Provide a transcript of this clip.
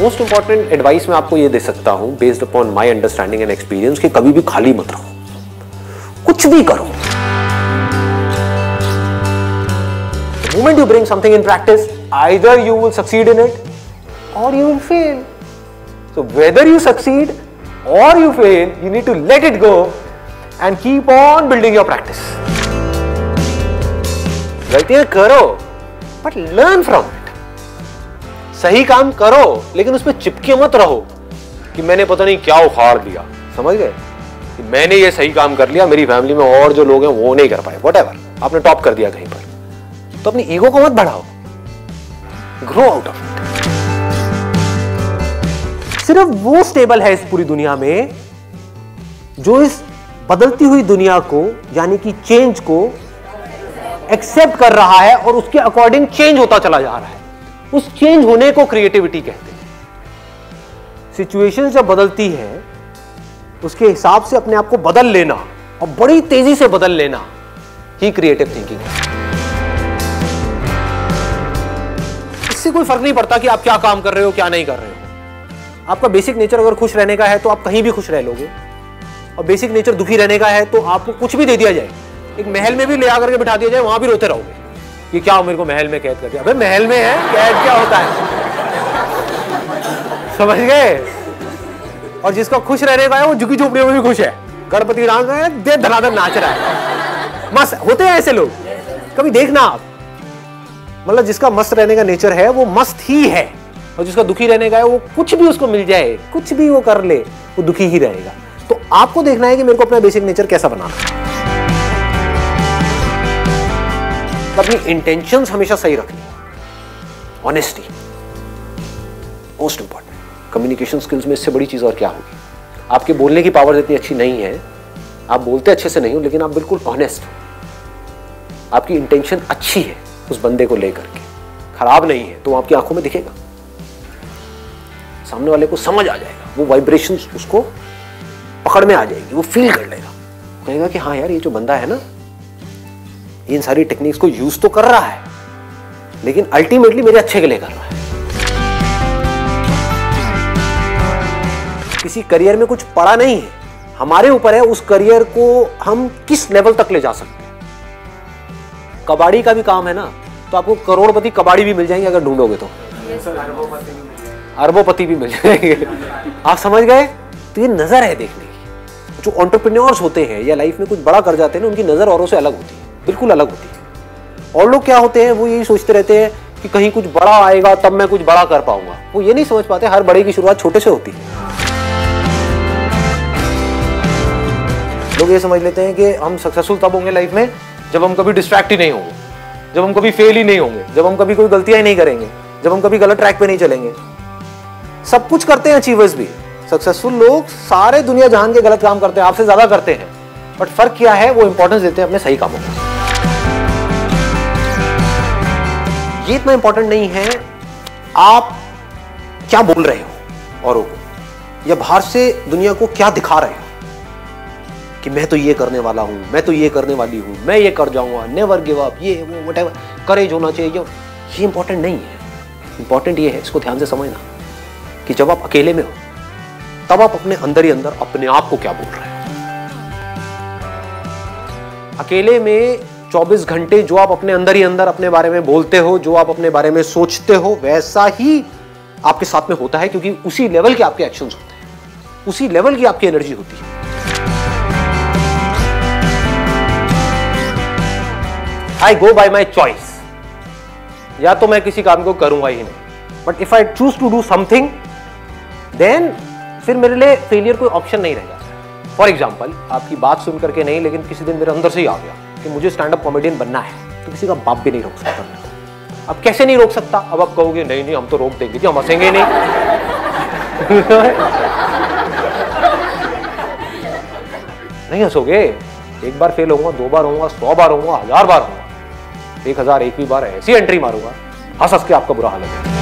Most important advice मैं आपको ये दे सकता हूं based upon my understanding and experience कि कभी भी खाली मत रहो, कुछ भी करो। The moment you bring something in practice, either you will succeed in it or you will fail. So whether you succeed or you fail, you need to let it go and keep on building your practice. गलतियां करो but learn from it. सही काम करो लेकिन उसमें चिपके मत रहो कि मैंने पता नहीं क्या उखाड़ दिया, समझ गए? कि मैंने ये सही काम कर लिया, मेरी फैमिली में और जो लोग हैं वो नहीं कर पाए, व्हाटएवर, आपने टॉप कर दिया कहीं पर, तो अपनी ईगो को मत बढ़ाओ, ग्रो आउट ऑफ इट। सिर्फ वो स्टेबल है इस पूरी दुनिया में जो इस बदलती हुई दुनिया को यानी कि चेंज को एक्सेप्ट कर रहा है और उसके अकॉर्डिंग चेंज होता चला जा रहा है। उस चेंज होने को क्रिएटिविटी कहते हैं। सिचुएशन जब बदलती है उसके हिसाब से अपने आप को बदल लेना और बड़ी तेजी से बदल लेना ही क्रिएटिव थिंकिंग है। इससे कोई फर्क नहीं पड़ता कि आप क्या काम कर रहे हो क्या नहीं कर रहे हो। आपका बेसिक नेचर अगर खुश रहने का है तो आप कहीं भी खुश रह लोगे, और बेसिक नेचर दुखी रहने का है तो आपको कुछ भी दे दिया जाए, एक महल में भी ले आकर के बिठा दिया जाए, वहां भी रोते रहोगे कि क्या मेरे को महल में कैद कर दिया। अबे महल में है, कैद क्या होता है, समझ गए? और जिसका खुश रहने का है वो झुकी झोपड़ियों में भी खुश है, गणपति डांस है, दे धनाधन नाच रहा है, मस्त होते हैं ऐसे लोग। कभी देखना आप, मतलब जिसका मस्त रहने का नेचर है वो मस्त ही है, और जिसका दुखी रहने का है वो कुछ भी उसको मिल जाए, कुछ भी वो कर ले, वो दुखी ही रहेगा। तो आपको देखना है कि मेरे को अपना बेसिक नेचर कैसा बनाना है। अपनी इंटेंशंस हमेशा सही रखनी, honesty most important. Communication skills में इससे बड़ी चीज और क्या होगी? आपके बोलने की पावर इतनी अच्छी नहीं है, आप बोलते अच्छे से नहीं हो, लेकिन आप बिल्कुल ऑनेस्ट हो, आपकी इंटेंशन अच्छी है उस बंदे को लेकर के, खराब नहीं है, तो वो आपकी आंखों में दिखेगा, सामने वाले को समझ आ जाएगा, वो वाइब्रेशंस उसको पकड़ में आ जाएगी, वो फील कर लेगा, कहेगा कि हाँ यार ये जो बंदा है ना इन सारी टेक्निक्स को यूज तो कर रहा है लेकिन अल्टीमेटली मेरे अच्छे के लिए कर रहा है। किसी करियर में कुछ पड़ा नहीं है, हमारे ऊपर है उस करियर को हम किस लेवल तक ले जा सकते हैं। कबाड़ी का भी काम है ना, तो आपको करोड़पति कबाड़ी भी मिल जाएंगे अगर ढूंढोगे तो, अरबोपति भी मिल जाएंगे। आप समझ गए? तो ये नजर है देखने की। जो एंटरप्रेन्योर्स होते हैं या लाइफ में कुछ बड़ा कर जाते हैं ना, उनकी नजर औरों से अलग होती है, बिल्कुल अलग होती है। और लोग क्या होते हैं, वो यही सोचते रहते हैं कि कहीं कुछ बड़ा आएगा तब मैं कुछ बड़ा कर पाऊंगा। वो ये नहीं समझ पाते हर बड़े की शुरुआत छोटे से होती है। लोग ये समझ लेते हैं कि हम सक्सेसफुल तब होंगे लाइफ में जब हम कभी डिस्ट्रैक्ट ही नहीं होंगे, जब हम कभी फेल ही नहीं होंगे, जब हम कभी कोई गलतियां ही नहीं करेंगे, जब हम कभी गलत ट्रैक पे नहीं चलेंगे। सब कुछ करते हैं अचीवर्स भी, सक्सेसफुल लोग सारे दुनिया जहान के गलत काम करते हैं, आपसे ज्यादा करते हैं, बट फर्क क्या है, वो इंपॉर्टेंस देते हैं अपने सही कामों को। ये इतना इंपॉर्टेंट नहीं है आप क्या बोल रहे हो औरों को, या बाहर से दुनिया को क्या दिखा रहे हो कि मैं तो ये करने वाला हूं, मैं तो ये करने वाली हूं, मैं ये कर जाऊंगा, नेवर गिव अप, ये वो व्हाटएवर, करेज होना चाहिए। ये इंपॉर्टेंट नहीं है। इंपॉर्टेंट ये है, इसको ध्यान से समझना, कि जब आप अकेले में हो तब आप अपने अंदर ही अंदर अपने आप को क्या बोल रहे हो। अकेले में 24 घंटे जो आप अपने अंदर ही अंदर अपने बारे में बोलते हो, जो आप अपने बारे में सोचते हो, वैसा ही आपके साथ में होता है, क्योंकि उसी लेवल के आपके एक्शंस होते हैं, उसी लेवल की आपकी एनर्जी होती है। आई गो बाय माई चॉइस, या तो मैं किसी काम को करूंगा ही नहीं, but if I choose to do something then फिर मेरे लिए फेलियर कोई ऑप्शन नहीं रह जाता। फॉर एग्जाम्पल, आपकी बात सुन करके नहीं, लेकिन किसी दिन मेरे अंदर से ही आ गया कि मुझे स्टैंड अप कॉमेडियन बनना है, तो किसी का बाप भी नहीं रोक सकता। अब कैसे नहीं रोक सकता? अब आप कहोगे नहीं नहीं हम तो रोक देंगे जी, हम हंसेंगे नहीं। नहीं हंसोगे, एक बार फेल होऊंगा, 2 बार होऊंगा, 100 बार होऊंगा, 1000 बार होऊंगा, 1001वीं बार ऐसी एंट्री मारूंगा, हंस हंस के आपका बुरा हाल हो जाएगा।